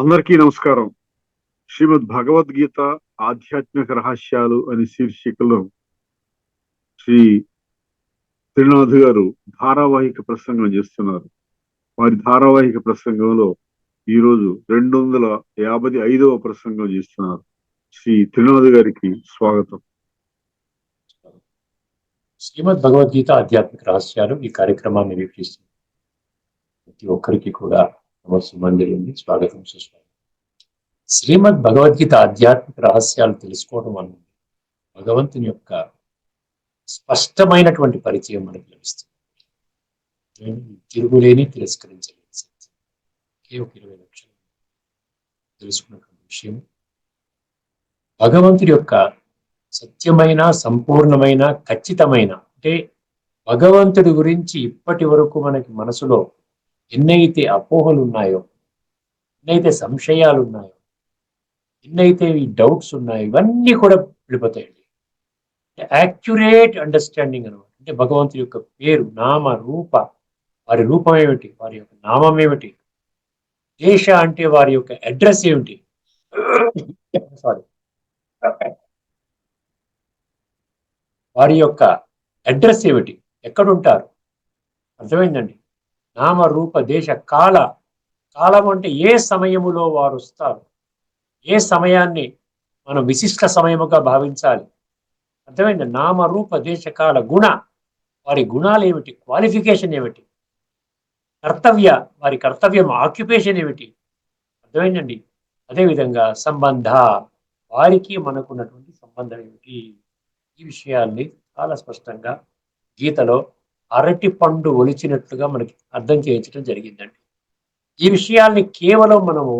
అందరికీ నమస్కారం. శ్రీమద్ భగవద్గీత ఆధ్యాత్మిక రహస్యాలు అనే శీర్షికలో శ్రీ త్రినాథ్ గారు ధారావాహిక ప్రసంగం చేస్తున్నారు. వారి ధారావాహిక ప్రసంగంలో ఈరోజు 255వ ప్రసంగం చేస్తున్నారు. శ్రీ త్రినాథ్ గారికి స్వాగతం. శ్రీమద్ భగవద్గీత ఆధ్యాత్మిక రహస్యాలు ఈ కార్యక్రమాన్ని వీక్షిస్తుంది ప్రతి ఒక్కరికి కూడా నమస్సుమంజలి, స్వాగతం, సుస్వాగతం. శ్రీమద్ భగవద్గీత ఆధ్యాత్మిక రహస్యాలు తెలుసుకోవడం వల్ల భగవంతుని యొక్క స్పష్టమైనటువంటి పరిచయం మనకు లభిస్తుంది. తిరుగులేని తిరస్కరించలేని సత్యం. ఒక 20 లక్షలు తెలుసుకున్నటువంటి విషయం భగవంతుడి యొక్క సత్యమైన, సంపూర్ణమైన, ఖచ్చితమైన, అంటే భగవంతుడి గురించి ఇప్పటి వరకు మనకి మనసులో ఎన్నైతే అపోహలు ఉన్నాయో, ఎన్నైతే సంశయాలు ఉన్నాయో, ఎన్నైతే ఈ డౌట్స్ ఉన్నాయో, ఇవన్నీ కూడా వెళ్ళిపోతాయండి. యాక్యురేట్ అండర్స్టాండింగ్ అనమాట. అంటే భగవంతుడి యొక్క పేరు, నామ, రూప, వారి రూపం ఏమిటి, వారి యొక్క నామం ఏమిటి, దేశ అంటే వారి యొక్క అడ్రస్ ఏమిటి, సారీ, వారి యొక్క అడ్రస్ ఏమిటి, ఎక్కడుంటారు, అర్థమైందండి. నామ, రూప, దేశ, కాల. కాలం అంటే ఏ సమయములో వారు వస్తారు, ఏ సమయాన్ని మనం విశిష్ట సమయముగా భావించాలి, అర్థమైంది. నామ, రూప, దేశ, కాల, గుణ, వారి గుణాలు ఏమిటి, క్వాలిఫికేషన్ ఏమిటి, కర్తవ్య, వారి కర్తవ్యం, ఆక్యుపేషన్ ఏమిటి, అర్థమైందండి. అదేవిధంగా సంబంధ, వారికి మనకున్నటువంటి సంబంధం ఏమిటి, ఈ విషయాల్ని చాలా స్పష్టంగా గీతలో అరటి పండు ఒలిచినట్లుగా మనకి అర్థం చేయించడం జరిగిందండి. ఈ విషయాల్ని కేవలం మనము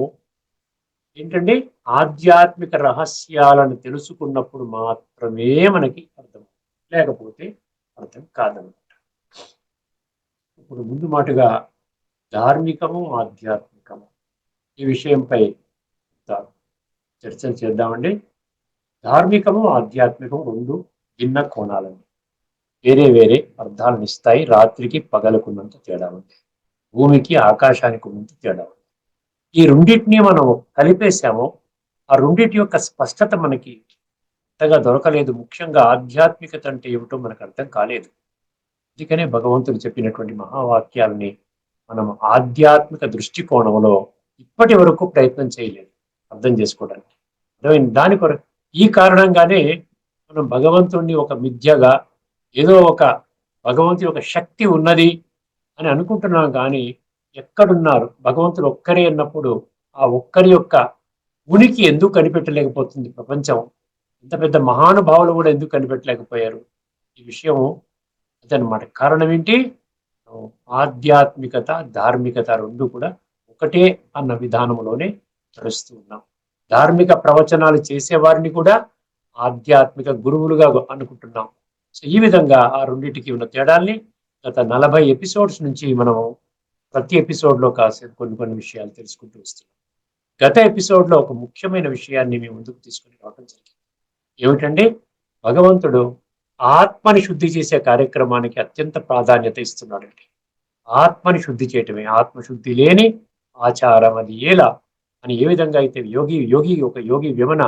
ఏంటంటే ఆధ్యాత్మిక రహస్యాలను తెలుసుకున్నప్పుడు మాత్రమే మనకి అర్థం, లేకపోతే అర్థం కాదనమాట. ఇప్పుడు ముందు మాటగా ధార్మికము, ఆధ్యాత్మికము ఈ విషయంపై చర్చలు చేద్దామండి. ధార్మికము, ఆధ్యాత్మికము రెండు భిన్న కోణాలని, వేరే వేరే అర్థాలను ఇస్తాయి. రాత్రికి పగలకున్నంత తేడా ఉంది, భూమికి ఆకాశానికి ఉన్నంత తేడా ఉంది. ఈ రెండింటినీ మనం కలిపేశామో ఆ రెండింటి యొక్క స్పష్టత మనకి అంతగా దొరకలేదు. ముఖ్యంగా ఆధ్యాత్మికత అంటే ఏమిటో మనకు అర్థం కాలేదు. అందుకనే భగవంతుడు చెప్పినటువంటి మహావాక్యాలని మనం ఆధ్యాత్మిక దృష్టికోణంలో ఇప్పటి వరకు ప్రయత్నం చేయలేదు అర్థం చేసుకోవడానికి. దాని కొరకు ఈ కారణంగానే మనం భగవంతుడిని ఒక మిథ్యగా, ఏదో ఒక భగవంతుడి ఒక శక్తి ఉన్నది అని అనుకుంటున్నాం. కానీ ఎక్కడున్నారు భగవంతుడు ఒక్కరే అన్నప్పుడు ఆ ఒక్కరి యొక్క ఉనికి ఎందుకు కనిపెట్టలేకపోతుంది ప్రపంచం? ఇంత పెద్ద మహానుభావులు కూడా ఎందుకు కనిపెట్టలేకపోయారు? ఈ విషయం అదనమాట. కారణం ఏంటి? ఆధ్యాత్మికత, ధార్మికత రెండు కూడా ఒకటే అన్న విధానంలోనే నడుస్తూ ఉన్నాం. ధార్మిక ప్రవచనాలు చేసేవారిని కూడా ఆధ్యాత్మిక గురువులుగా అనుకుంటున్నాం. సో ఈ విధంగా ఆ రెండింటికి ఉన్న తేడాల్ని గత 40 ఎపిసోడ్స్ నుంచి మనం ప్రతి ఎపిసోడ్లో కాసేపు కొన్ని విషయాలు తెలుసుకుంటూ వస్తున్నాం. గత ఎపిసోడ్లో ఒక ముఖ్యమైన విషయాన్ని మేము ముందుకు తీసుకుని రావడం జరిగింది. ఏమిటంటే భగవంతుడు ఆత్మని శుద్ధి చేసే కార్యక్రమానికి అత్యంత ప్రాధాన్యత ఇస్తున్నాడండి. ఆత్మని శుద్ధి చేయటమే, ఆత్మశుద్ధి లేని ఆచారం అది ఎలా అని ఏ విధంగా అయితే యోగి విమన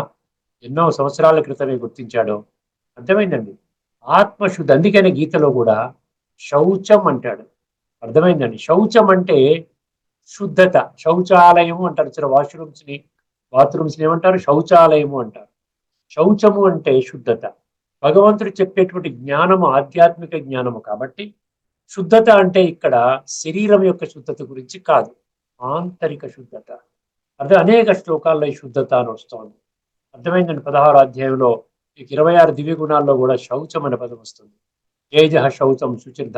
ఎన్నో సంవత్సరాల క్రితమే గుర్తించాడో అర్థమైందండి. ఆత్మశుద్ధి, అందుకనే గీతలో కూడా శౌచం అంటాడు. అర్థమైందండి. శౌచం అంటే శుద్ధత. శౌచాలయము అంటారు, బాత్రూమ్స్ని ఏమంటారు? శౌచాలయము అంటారు. శౌచము అంటే శుద్ధత. భగవంతుడు చెప్పేటువంటి జ్ఞానము ఆధ్యాత్మిక జ్ఞానము కాబట్టి శుద్ధత అంటే ఇక్కడ శరీరం యొక్క శుద్ధత గురించి కాదు, ఆంతరిక శుద్ధత. అదే అనేక శ్లోకాల్లో ఈ శుద్ధత అని వస్తుంది. అర్థమైందండి. 16వ అధ్యాయంలో 26 దివ్య గుణాల్లో కూడా శౌచం అనే పదం వస్తుంది. తేజ, శౌచం, శుచిర్ధ.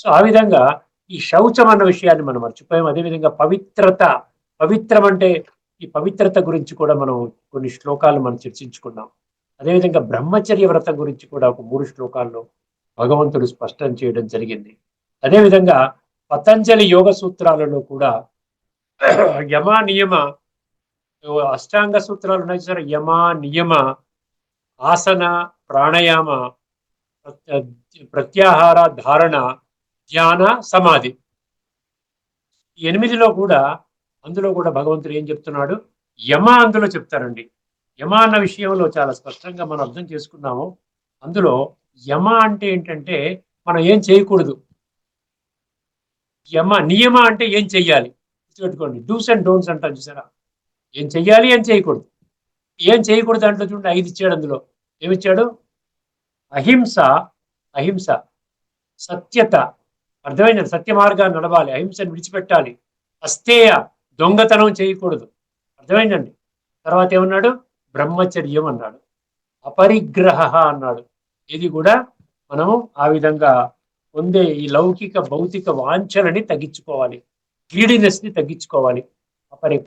సో ఆ విధంగా ఈ శౌచం అన్న విషయాన్ని మనం మర్చిపోయాం. అదేవిధంగా పవిత్రత, పవిత్రం అంటే ఈ పవిత్రత గురించి కూడా మనం కొన్ని శ్లోకాలు మనం చర్చించుకున్నాం. అదేవిధంగా బ్రహ్మచర్య వ్రతం గురించి కూడా ఒక 3 శ్లోకాల్లో భగవంతుడు స్పష్టం చేయడం జరిగింది. అదేవిధంగా పతంజలి యోగ సూత్రాలలో కూడా యమ నియమ, అష్టాంగ సూత్రాలు ఉన్నాయి సార్. యమ, నియమ, ఆసన, ప్రాణాయామ, ప్రత్యాహార, ధారణ, ధ్యాన, సమాధి. 8లో కూడా అందులో కూడా భగవంతుడు ఏం చెప్తున్నాడు? యమ అందులో చెప్తారండి. యమ అన్న విషయంలో చాలా స్పష్టంగా మనం అర్థం చేసుకున్నాము. అందులో యమ అంటే ఏంటంటే మనం ఏం చేయకూడదు. నియమ అంటే ఏం చెయ్యాలి పెట్టుకోండి. డూస్ అండ్ డోంట్స్ అంటారు చూసారా? ఏం చెయ్యాలి, ఏం చేయకూడదు. ఏం చేయకూడదు దాంట్లో చూడండి 5 ఇచ్చాడు. అందులో ఏమిచ్చాడు? అహింస, అహింస, సత్యత, అర్థమైంది, సత్య మార్గాన్ని నడవాలి, అహింసను విడిచిపెట్టాలి, అస్తేయ, దొంగతనం చేయకూడదు, అర్థమైందండి. తర్వాత ఏమన్నాడు? బ్రహ్మచర్యం అన్నాడు, అపరిగ్రహ అన్నాడు. ఇది కూడా మనము ఆ విధంగా పొందే ఈ లౌకిక భౌతిక వాంఛలని తగ్గించుకోవాలి, గ్రీడినెస్ ని తగ్గించుకోవాలి.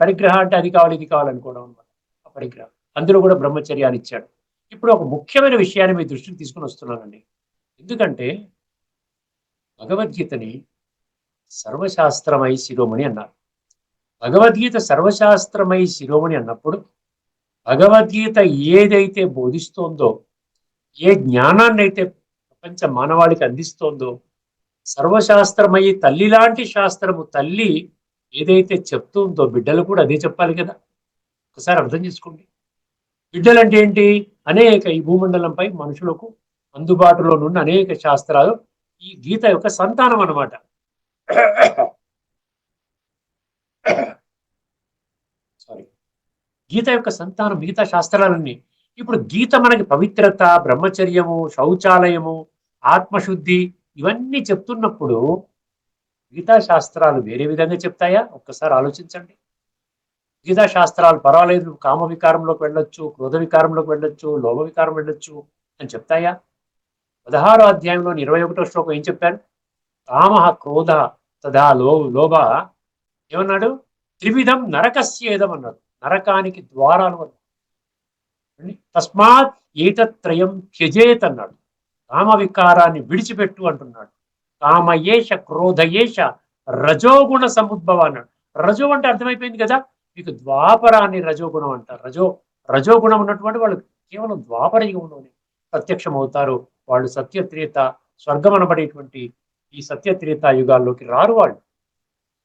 పరిగ్రహం అంటే అది కావాలి ఇది కావాలనుకోవడం అనమాట. అపరిగ్రహం, అందులో కూడా బ్రహ్మచర్యాన్ని ఇచ్చాడు. ఇప్పుడు ఒక ముఖ్యమైన విషయాన్ని మీ దృష్టికి తీసుకుని వస్తున్నానండి. ఎందుకంటే భగవద్గీతని సర్వశాస్త్రమై శిరోమణి అన్నారు. భగవద్గీత సర్వశాస్త్రమై శిరోమణి అన్నప్పుడు భగవద్గీత ఏదైతే బోధిస్తోందో, ఏ జ్ఞానాన్ని అయితే ప్రపంచ మానవాళికి అందిస్తోందో, సర్వశాస్త్రమయ్యి తల్లి లాంటి శాస్త్రము తల్లి ఏదైతే చెప్తుందో బిడ్డలు కూడా అదే చెప్పాలి కదా. ఒకసారి అర్థం చేసుకోండి. బిడ్డలు అంటే ఏంటి? అనేక ఈ భూమండలంపై మనుషులకు అందుబాటులో ఉన్న అనేక శాస్త్రాలు ఈ గీత యొక్క సంతానం అన్నమాట. సారీ, గీత యొక్క సంతానం మిగతా శాస్త్రాలన్నీ. ఇప్పుడు గీత మనకి పవిత్రత, బ్రహ్మచర్యము, శౌచాలయము, ఆత్మశుద్ధి ఇవన్నీ చెప్తున్నప్పుడు గీతా శాస్త్రాలు వేరే విధంగా చెప్తాయా? ఒక్కసారి ఆలోచించండి. గీతా శాస్త్రాలు పర్వాలేదు, కామ వికారంలోకి వెళ్ళొచ్చు, క్రోధ వికారంలోకి వెళ్ళొచ్చు, లోభ వికారం వెళ్ళొచ్చు అని చెప్తాయా? 16వ అధ్యాయంలోని 21వ శ్లోకం ఏం చెప్పారు? కామ, క్రోధ తదా లోభ ఏమన్నాడు? త్రివిధం నరకస్యేదం అన్నాడు. నరకానికి ద్వారాలు అన్నాడు. తస్మాత్ ఏతత్రయం త్యజేత్ అన్నాడు. కామ వికారాన్ని విడిచిపెట్టు అంటున్నాడు. కామయేష క్రోధయేష రజోగుణ సముద్భవ అన్నాడు. రజో అంటే అర్థమైపోయింది కదా మీకు, ద్వాపరాన్ని రజోగుణం అంటారు. రజోగుణం ఉన్నటువంటి వాళ్ళు కేవలం ద్వాపర యుగంలోనే ప్రత్యక్షం అవుతారు. వాళ్ళు సత్యత్రేత, స్వర్గం అనబడేటువంటి ఈ సత్యత్రేత యుగాల్లోకి రారు వాళ్ళు.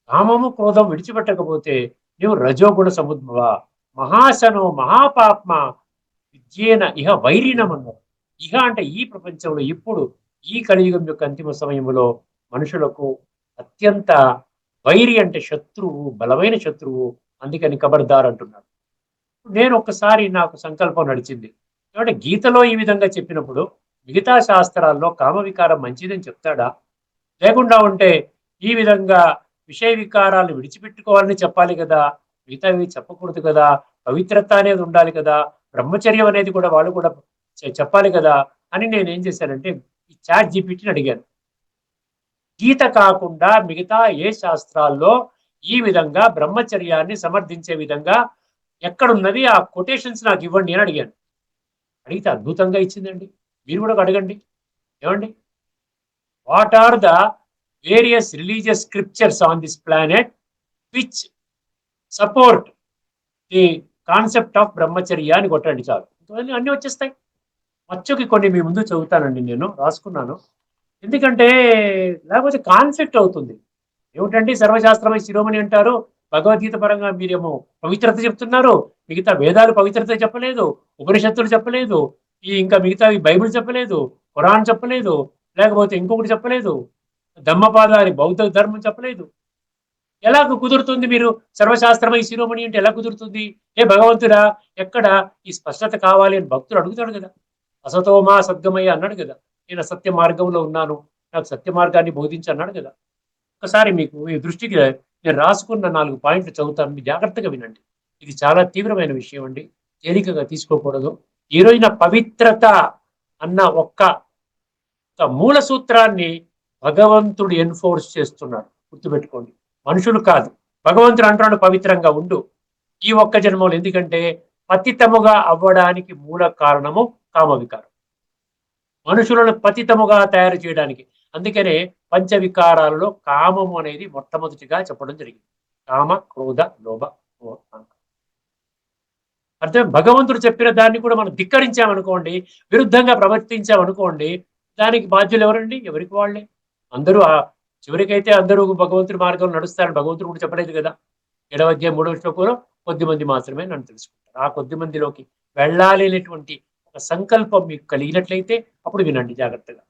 కామము క్రోధం విడిచిపెట్టకపోతే నీవు రజోగుణ సముద్భవ, మహాశనో మహాపాప్మ విద్యేన ఇహ వైరినం అన్నారు. ఇహ అంటే ఈ ప్రపంచంలో ఇప్పుడు ఈ కలియుగం యొక్క అంతిమ సమయంలో మనుషులకు అత్యంత వైరి అంటే శత్రువు, బలమైన శత్రువు. అందుకని కబర్దార్ అంటున్నాడు. నేను ఒక్కసారి నాకు సంకల్పం నడిచింది. కాబట్టి గీతలో ఈ విధంగా చెప్పినప్పుడు మిగతా శాస్త్రాల్లో కామ వికారం మంచిదని చెప్తాడా? లేకుండా ఉంటే ఈ విధంగా విషయ వికారాలను విడిచిపెట్టుకోవాలని చెప్పాలి కదా, మిగతావి చెప్పకూడదు కదా, పవిత్రత అనేది ఉండాలి కదా, బ్రహ్మచర్యం అనేది కూడా వాళ్ళు కూడా చెప్పాలి కదా అని నేను ఏం చేశానంటే ఈ చాట్ జీపీటీని అడిగాను. గీత కాకుండా మిగతా ఏ శాస్త్రాల్లో ఈ విధంగా బ్రహ్మచర్యాన్ని సమర్థించే విధంగా ఎక్కడున్నది ఆ కొటేషన్స్ నాకు ఇవ్వండి అని అడిగాను. అడిగితే అద్భుతంగా ఇచ్చిందండి. మీరు కూడా అడగండి. ఏమండి, what are the various religious scriptures on this planet which support the concept of brahmacharya అని కొట్టండి చాలు, అన్ని వచ్చేస్తాయి. మచ్చుకి కొన్ని మీ ముందు చదువుతానండి, నేను రాసుకున్నాను. ఎందుకంటే లేకపోతే కాన్ఫ్లిక్ట్ అవుతుంది. ఏమిటంటే సర్వశాస్త్రమై శిరోమణి అంటారు, భగవద్గీత పరంగా మీరేమో పవిత్రత చెప్తున్నారు, మిగతా వేదాలు పవిత్రత చెప్పలేదు, ఉపనిషత్తులు చెప్పలేదు, ఈ ఇంకా మిగతా బైబిల్ చెప్పలేదు, ఖురాన్ చెప్పలేదు, లేకపోతే ఇంకొకటి చెప్పలేదు, ధమ్మపాదారి బౌద్ధ ధర్మం చెప్పలేదు. ఎలా కుదురుతుంది? మీరు సర్వశాస్త్రమై శిరోమణి అంటే ఎలా కుదురుతుంది? ఏ భగవంతుడా, ఎక్కడ ఈ స్పష్టత కావాలి అని భక్తులు అడుగుతాడు కదా. అసతోమా సద్గమయ్య అన్నాడు కదా, నేను సత్య మార్గంలో ఉన్నాను, నాకు సత్య మార్గాన్ని బోధించి అన్నాడు కదా. ఒకసారి మీకు ఈ దృష్టికి నేను రాసుకున్న 4 పాయింట్లు చదువుతాను, మీరు జాగ్రత్తగా వినండి. ఇది చాలా తీవ్రమైన విషయం అండి, తేలికగా తీసుకోకూడదు. ఈ రోజున పవిత్రత అన్న ఒక్క మూల సూత్రాన్ని భగవంతుడు ఎన్ఫోర్స్ చేస్తున్నాడు, గుర్తుపెట్టుకోండి. మనుషులు కాదు, భగవంతుడు అంటున్నాడు పవిత్రంగా ఉండు ఈ ఒక్క జన్మలో. ఎందుకంటే పతితముగా అవ్వడానికి మూల కారణము కామ వికారం, మనుషులను పతితముగా తయారు చేయడానికి. అందుకనే పంచవికారాలలో కామము అనేది మొట్టమొదటిగా చెప్పడం జరిగింది. కామ, క్రోధ, లోభ, అర్థం. భగవంతుడు చెప్పిన దాన్ని కూడా మనం ధిక్కరించామనుకోండి, విరుద్ధంగా ప్రవర్తించామనుకోండి, దానికి బాధ్యులు ఎవరండి? ఎవరికి వాళ్ళే. అందరూ చివరికైతే అందరూ భగవంతుడి మార్గంలో నడుస్తారని భగవంతుడు కూడా చెప్పలేదు కదా. 7వ అధ్యాయం 3వ శ్లోకంలో కొద్దిమంది మాత్రమే నన్ను తెలుసుకుంటారు. ఆ కొద్ది మందిలోకి వెళ్ళాలి అనేటువంటి ఒక సంకల్పం మీకు కలిగినట్లయితే అప్పుడు వినండి జాగ్రత్తగా.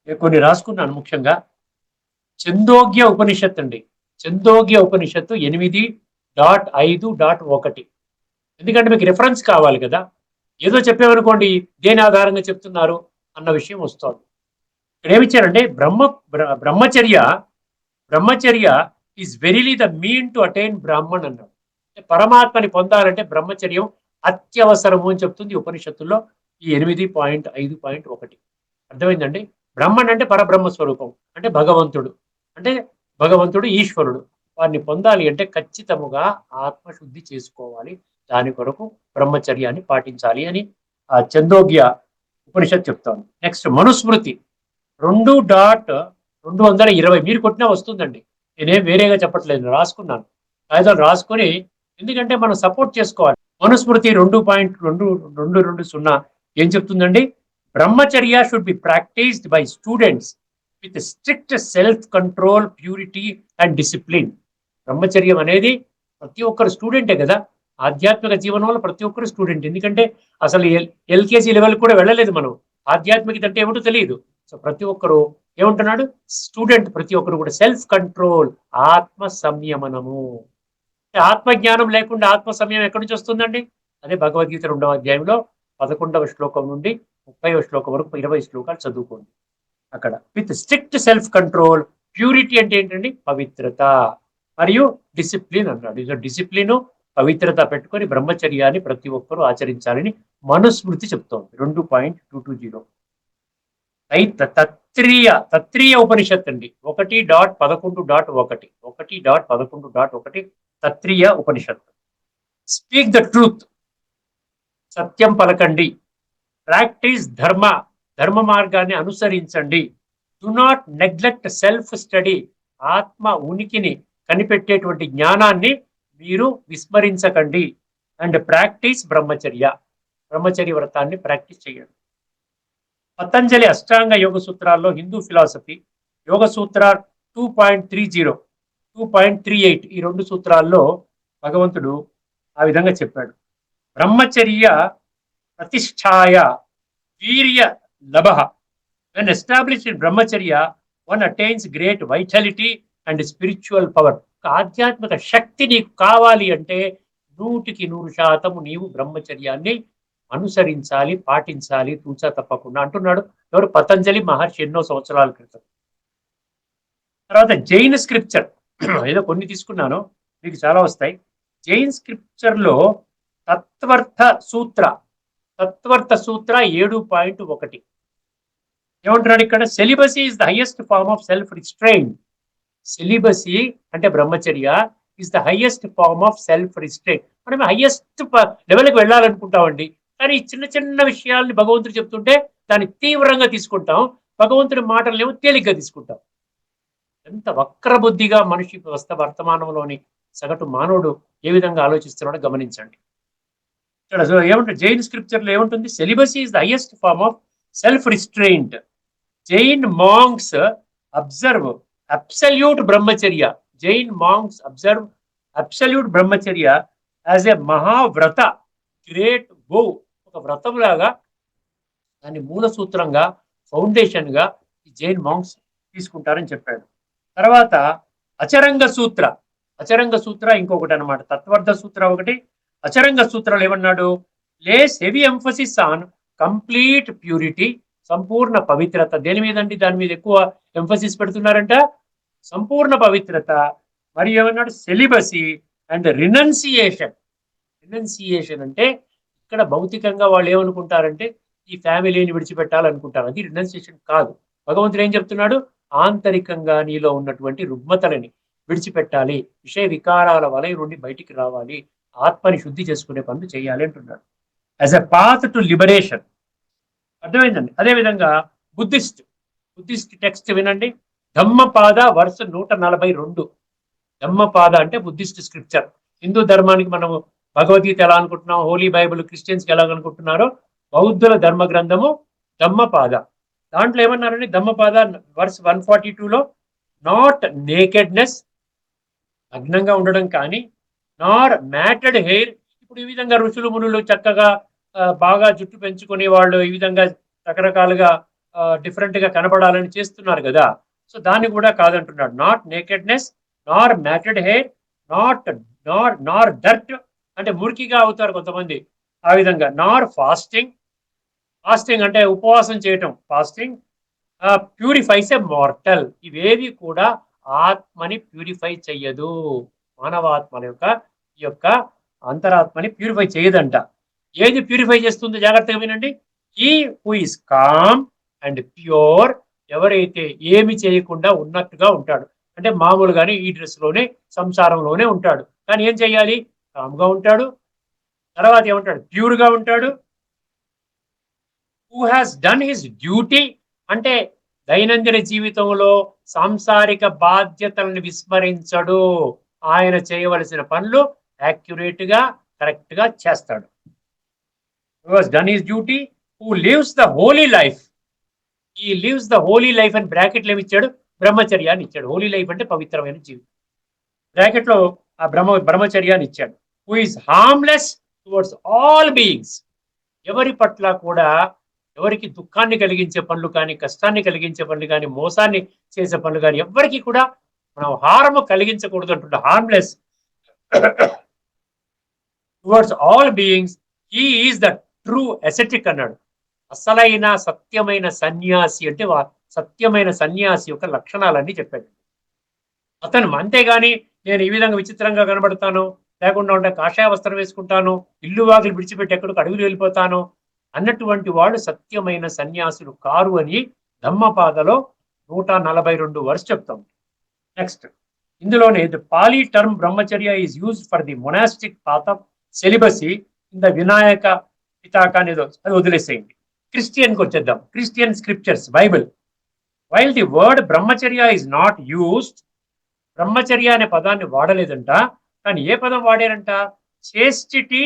నేను కొన్ని రాసుకున్నాను ముఖ్యంగా. చందోగ్య ఉపనిషత్ అండి. చందోగ్య ఉపనిషత్తు 8.5.1. ఎందుకంటే మీకు రిఫరెన్స్ కావాలి కదా. ఏదో చెప్పామనుకోండి దేని ఆధారంగా చెప్తున్నారు అన్న విషయం వస్తుంది. ఇక్కడ ఏమిచ్చారంటే brahmacharya brahmacharya is verily the mean to attain Brahman అన్నాడు. పరమాత్మని పొందాలంటే బ్రహ్మచర్యం అత్యవసరము అని చెప్తుంది ఉపనిషత్తుల్లో ఈ 8.5.1. అర్థమైందండి. బ్రహ్మణ్ అంటే పరబ్రహ్మ స్వరూపం, అంటే భగవంతుడు ఈశ్వరుడు. వారిని పొందాలి అంటే ఖచ్చితముగా ఆత్మశుద్ధి చేసుకోవాలి. దాని కొరకు బ్రహ్మచర్యాన్ని పాటించాలి అని ఆ చందోగ్య ఉపనిషత్ చెప్తాను. నెక్స్ట్ మనుస్మృతి 2.220. మీరు కొట్టినా వస్తుందండి. నేనేం వేరేగా చెప్పట్లేదు, రాసుకున్నాను. కాగితాలు రాసుకొని, ఎందుకంటే మనం సపోర్ట్ చేసుకోవాలి. మనుస్మృతి 2.220 ఏం చెప్తుందండి? Brahmacharya should be practised by students with strict self control, purity and discipline. బ్రహ్మచర్యం అనేది ప్రతి ఒక్కరు స్టూడెంటే కదా. ఆధ్యాత్మిక జీవనంలో ప్రతి ఒక్కరు స్టూడెంట్. ఎందుకంటే అసలు ఎల్కేజీ లెవెల్ కూడా వెళ్ళలేదు మనం. ఆధ్యాత్మికత అంటే ఏమిటో తెలియదు. సో ప్రతి ఒక్కరు ఏమంటున్నాడు? స్టూడెంట్ ప్రతి ఒక్కరు కూడా సెల్ఫ్ కంట్రోల్, ఆత్మ సంయమనము. ఆత్మజ్ఞానం లేకుండా ఆత్మ సంయమనం ఎక్కడి నుంచి వస్తుందండి? అదే భగవద్గీత 2వ అధ్యాయంలో 11వ శ్లోకం నుండి 30వ శ్లోకం వరకు 20 శ్లోకాలు చదువుకోండి. అక్కడ with strict self control, purity అంటే ఏంటండి? పవిత్రత, మరియు డిసిప్లిన్ అన్నాడు. ఇక డిసిప్లిన్, పవిత్రత పెట్టుకొని బ్రహ్మచర్యాన్ని ప్రతి ఒక్కరూ ఆచరించాలని మనుస్మృతి చెప్తోంది. 2.220. తత్రీయ ఉపనిషత్ అండి. 1.11.1 1.11.1 తత్రీయ ఉపనిషత్. స్పీక్ ద ట్రూత్, సత్యం పలకండి. ప్రాక్టీస్ ధర్మ మార్గాన్ని అనుసరించండి. Do not neglect self study, ఆత్మ ఉనికిని కనిపెట్టేటువంటి జ్ఞానాన్ని మీరు విస్మరించకండి. అండ్ ప్రాక్టీస్ బ్రహ్మచర్య వ్రతాన్ని ప్రాక్టీస్ చేయండి. పతంజలి అష్టాంగ యోగ సూత్రాల్లో, హిందూ ఫిలాసఫీ యోగ సూత్ర 2.30 2.38 ఈ 2 సూత్రాల్లో భగవంతుడు ఆ విధంగా చెప్పాడు. బ్రహ్మచర్య ప్రతిష్ఠాయ వీర్య లభః. When established in brahmacharya, one attains great vitality and spiritual power. ఆధ్యాత్మిక శక్తి నీకు కావాలి అంటే 100% నీవు బ్రహ్మచర్యాన్ని అనుసరించాలి, పాటించాలి, తూచా తప్పకుండా అంటున్నాడు. ఎవరు? పతంజలి మహర్షి, ఎన్నో సంవత్సరాల క్రితం. తర్వాత జైన్ స్క్రిప్చర్ ఏదో కొన్ని తీసుకున్నాను, మీకు చాలా వస్తాయి. జైన్ స్క్రిప్చర్ లో తత్వర్త సూత్ర 7.1 ఏమంటున్నాడు ఇక్కడ? Celibacy is the highest form of self restrain. Celibacy అంటే brahmacharya is the highest form of self restrain. మనం హైయెస్ట్ లెవెల్కి వెళ్ళాలనుకుంటామండి, కానీ చిన్న చిన్న విషయాల్ని భగవంతుడు చెప్తుంటే దాన్ని తీవ్రంగా తీసుకుంటాం, భగవంతుడి మాటలనేమో తేలిగ్గా తీసుకుంటాం. ఎంత వక్రబుద్ధిగా మనిషి వర్తమానంలోని సగటు మానవుడు ఏ విధంగా ఆలోచిస్తున్నాడో గమనించండి. ఇక్కడ ఏమంటుంది? జైన్ స్క్రిప్చర్ లో ఏముంటుంది? Celibacy is the highest form of self restraint. Jain monks observe absolute brahmacharya. Jain monks observe absolute brahmacharya as a mahavrata, great go. ఒక వ్రతం లాగా దాన్ని మూల సూత్రంగా, ఫౌండేషన్ గా జైన్ మాంక్స్ తీసుకుంటారని చెప్పాడు. తర్వాత అచరంగ సూత్ర ఇంకొకటి అనమాట. తత్వార్థ సూత్ర ఒకటి, అచరంగ సూత్రాలు ఏమన్నాడు? Lays heavy emphasis on complete purity, సంపూర్ణ పవిత్రత. దేని మీద అండి? దాని మీద ఎక్కువ ఎంఫసిస్ పెడుతున్నారంట, సంపూర్ణ పవిత్రత. మరియు ఏమన్నాడు? Celibacy and renunciation. రినౌన్సియేషన్ అంటే ఇక్కడ భౌతికంగా వాళ్ళు ఏమనుకుంటారంటే ఈ ఫ్యామిలీని విడిచిపెట్టాలనుకుంటారు. అది రినౌన్సియేషన్ కాదు. భగవంతుడు ఏం చెప్తున్నాడు? ఆంతరికంగా నీలో ఉన్నటువంటి రుగ్మతలని విడిచిపెట్టాలి, విషయ వికారాల వలయ నుండి బయటికి రావాలి, ఆత్మని శుద్ధి చేసుకునే పనులు చేయాలి అంటున్నాడు. As a path to liberation. అర్థమైందండి. అదేవిధంగా బుద్ధిస్ట్ టెక్స్ట్ వినండి. ధమ్మపాద వర్స్ 142. ధమ్మపాద అంటే బుద్ధిస్ట్ స్క్రిప్చర్. హిందూ ధర్మానికి మనం భగవద్గీత ఎలా అనుకుంటున్నాం, హోలీ బైబుల్ క్రిస్టియన్స్కి ఎలా అనుకుంటున్నారో, బౌద్ధుల ధర్మ గ్రంథము ధమ్మపాద. దాంట్లో ఏమన్నారండి? ధమ్మపాద వర్స్ 142లో నాట్ నేకెడ్నెస్, నగ్నంగా ఉండడం కానీ, నార్ మ్యాటెడ్ హెయిర్. ఇప్పుడు ఈ విధంగా ఋషులు మునులు చక్కగా బాగా జుట్టు పెంచుకునే వాళ్ళు ఈ విధంగా రకరకాలుగా డిఫరెంట్ గా కనబడాలని చేస్తున్నారు కదా. సో దాన్ని కూడా కాదంటున్నాడు. Not nakedness, Nar మ్యాటెడ్ hair, not Nar dirt, అంటే మురికిగా అవుతారు కొంతమంది ఆ విధంగా. నార్ ఫాస్టింగ్, ఫాస్టింగ్ అంటే ఉపవాసం చేయటం, ఫాస్టింగ్. ప్యూరిఫైస్ ఎ మార్టల్. ఇవేవి కూడా ఆత్మని ప్యూరిఫై చెయ్యదు. మానవాత్మల యొక్క ఈ యొక్క అంతరాత్మని ప్యూరిఫై చేయదంట. ఏది ప్యూరిఫై చేస్తుంది జాగ్రత్తగా వినండి. He who is calm and pure. ఎవరైతే ఏమి చేయకుండా ఉన్నట్టుగా ఉంటాడు, అంటే మామూలుగానే ఈ డ్రెస్ లోనే సంసారంలోనే ఉంటాడు, కానీ ఏం చెయ్యాలి? కామ్గా ఉంటాడు. తర్వాత ఏమంటాడు? ప్యూర్ గా ఉంటాడు. Who has done his duty, అంటే దైనందిన జీవితంలో సాంసారిక బాధ్యతలను విస్మరించడు. ఆయన చేయవలసిన పనులు యాక్యురేట్ గా కరెక్ట్ గా చేస్తాడు. Who has done his duty, who lives the Holi life. ఈ లివ్స్ ద హోలీ లైఫ్ అని బ్రాకెట్లు ఏమి ఇచ్చాడు? బ్రహ్మచర్యాన్ని ఇచ్చాడు. హోలీ లైఫ్ అంటే పవిత్రమైన జీవితం. బ్రాకెట్ లో ఆ బ్రహ్మచర్యాన్ని ఇచ్చాడు. Who is harmless towards all beings. ఎవరి పట్ల కూడా, ఎవరికి దుఃఖాన్ని కలిగించే పనులు కానీ, కష్టాన్ని కలిగించే పనులు కానీ, మోసాన్ని చేసే పనులు కానీ ఎవరికి కూడా మనం హారము కలిగించకూడదు అంటుండే. Harmless towards all beings. He is the true ascetic అన్నాడు. అసలైన సత్యమైన సన్యాసి అంటే సత్యమైన సన్యాసి యొక్క లక్షణాలన్నీ చెప్పాడు అతను. అంతేగాని నేను ఈ విధంగా విచిత్రంగా కనబడతాను, లేకుండా ఉంటే కాషాయ వస్త్రం వేసుకుంటాను, ఇల్లు వాకిలు విడిచిపెట్టి ఎక్కడికి అడుగులు వెళ్ళిపోతాను అన్నటువంటి వాళ్ళు సత్యమైన సన్యాసులు కారు అని ధమ్మపాదలో 142 వర్స్ చెప్తాం. నెక్స్ట్ ఇందులోనే the Pali term brahmacharya is used for the monastic path of celibacy in the Vinaya Pitaka అనేది అది వదిలేసేయండి. క్రిస్టియన్కి వచ్చేద్దాం. Christian scriptures, Bible. While the word brahmacharya is not used, brahmacharya అనే పదాన్ని వాడలేదంట, కానీ ఏ పదం వాడారంట? Chastity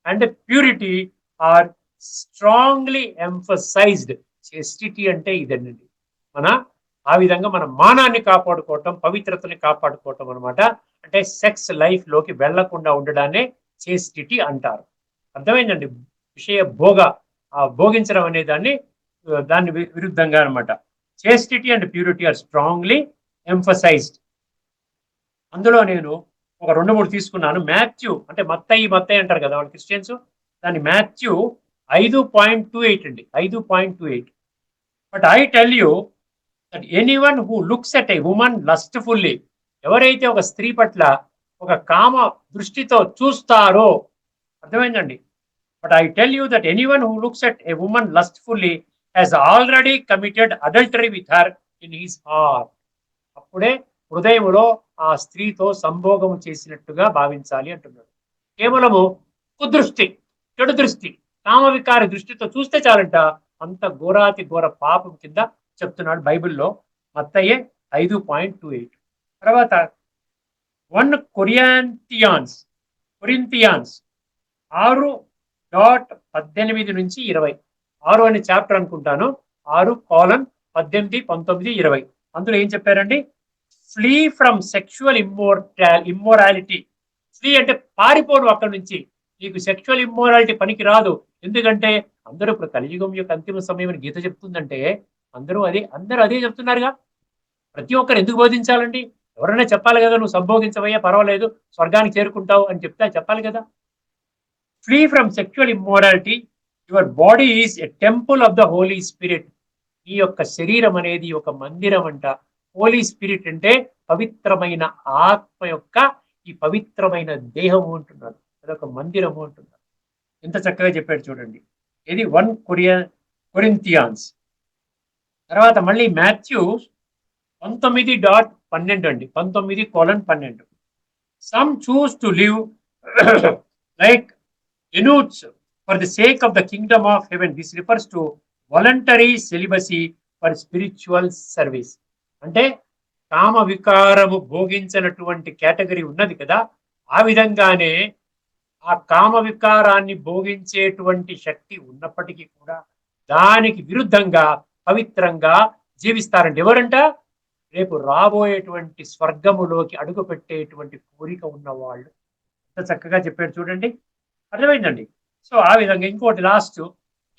and purity are strongly emphasised. Chastity అంటే ఇదండి, మన ఆ విధంగా మన మానాన్ని కాపాడుకోవటం, పవిత్రతని కాపాడుకోవటం అనమాట. అంటే సెక్స్ లైఫ్ లోకి వెళ్లకుండా ఉండడాన్ని చేస్టిటీ అంటారు. అర్థమైందండి? విషయ భోగించడం అనే దాన్ని విరుద్ధంగా అనమాట. Chastity and purity are strongly emphasised. అందులో నేను ఒక 2-3 తీసుకున్నాను. మాథ్యూ అంటే మత్తయి అంటారు కదా వాళ్ళు క్రిస్టియన్స్, దాన్ని మాథ్యూ 5.28 అండి, 5.28. But I tell you that anyone who looks at a woman lustfully, ఎవరైతే ఒక స్త్రీ పట్ల ఒక కామ దృష్టితో చూస్తారో, అర్థమైందండి? But I tell you that anyone who looks at a woman lustfully has already committed adultery with her in his heart. అప్పుడే హృదయములో ఆ స్త్రీతో సంభోగము చేసినట్టుగా భావించాలి అంటున్నాడు. కేవలము కుదృష్టి, చెడు దృష్టి, కామవికారి దృష్టితో చూస్తే చాలంట, అంత ఘోరాతి ఘోర పాపం కింద చెప్తున్నాడు బైబిల్లో. మత్తయి 5.28. తర్వాత 1 కొరింథియాన్స్ 6.18-20, 6 అనే చాప్టర్ అనుకుంటాను, 6:18, 19, 20. అందులో ఏం చెప్పారండి? Flea from sexual immorality. Flea అంటే పారిపోడు అక్కడి నుంచి. నీకు సెక్షువల్ ఇమ్మోరాలిటీ పనికి రాదు. ఎందుకంటే అందరూ ఇప్పుడు కలియుగం యొక్క అంతిమ సమయం అని గీత చెప్తుందంటే అందరూ అదే చెప్తున్నారుగా. ప్రతి ఒక్కరు ఎందుకు బోధించాలండి? ఎవరైనా చెప్పాలి కదా, నువ్వు సంభోగించవయ్యా పర్వాలేదు స్వర్గానికి చేరుకుంటావు అని చెప్పాలి కదా. Flee from sexual immorality. Your body is a temple of the Holy Spirit. ఈ యొక్క శరీరం అనేది ఒక మందిరం అంట. హోలీ స్పిరిట్ అంటే పవిత్రమైన ఆత్మ యొక్క ఈ పవిత్రమైన దేహము అంటున్నారు, అదొక మందిరము అంటున్నారు. ఎంత చక్కగా చెప్పాడు చూడండి. ఇది 1 కొరింథియాన్స్. తర్వాత మళ్ళీ మాథ్యూ 19.12 అండి, 19:12. Some choose to live like eunuchs for the sake of the kingdom of heaven. This refers to voluntary celibacy for spiritual service. అంటే కామ వికారము భోగించినటువంటి కేటగిరీ ఉన్నది కదా, ఆ విధంగానే ఆ కామ వికారాన్ని భోగించేటువంటి శక్తి ఉన్నప్పటికీ కూడా దానికి విరుద్ధంగా పవిత్రంగా జీవిస్తారంట. ఎవరంట? రేపు రాబోయేటువంటి స్వర్గములోకి అడుగు పెట్టేటువంటి కోరిక ఉన్న వాళ్ళు ఎంత చక్కగా చెప్పాడు చూడండి. అర్థమైందండి. సో ఆ విధంగా ఇంకోటి లాస్ట్,